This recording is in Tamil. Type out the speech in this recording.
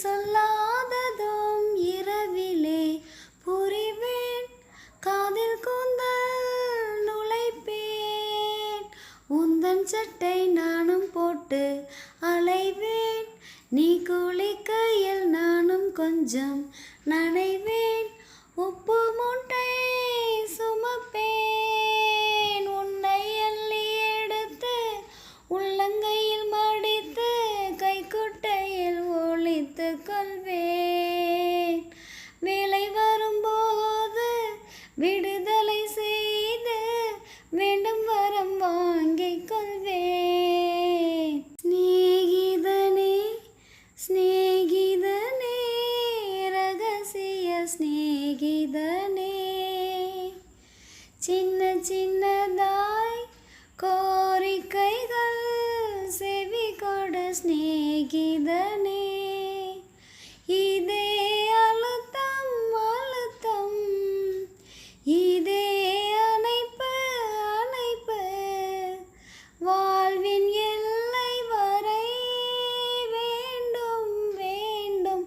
சொல்லாததும் இரவிலே புரிவேன், காதில் கூந்தல் நுழைப்பேன், உந்தன் சட்டை நானும் போட்டு அலைவேன், நீ குளிக்கையில் நானும் கொஞ்சம் நனைவேன், உப்பு மூட்டை சுமப்பேன், உன்னை அள்ளி எடுத்து உள்ளங்கையில் மடித்து கைக்குட்டையில் ஒளித்து கொள்வேன், வேலை வரும்போது விடுதலை செய்து வேண்டும் வரம் வாங்கிக் கொள்வேன். ஸ்நேகிதனே ஸ்நேகிதனே ரகசிய ஸ்நேகிதனே, சின்ன சின்னதாய் கோரிக்கைகள் செவி கொடு ஸ்நேகிதனே, இதே அழுத்தம் அழுத்தம், இதே அணைப்பு அணைப்பு, வாழ்வின் எல்லை வரை வேண்டும் வேண்டும்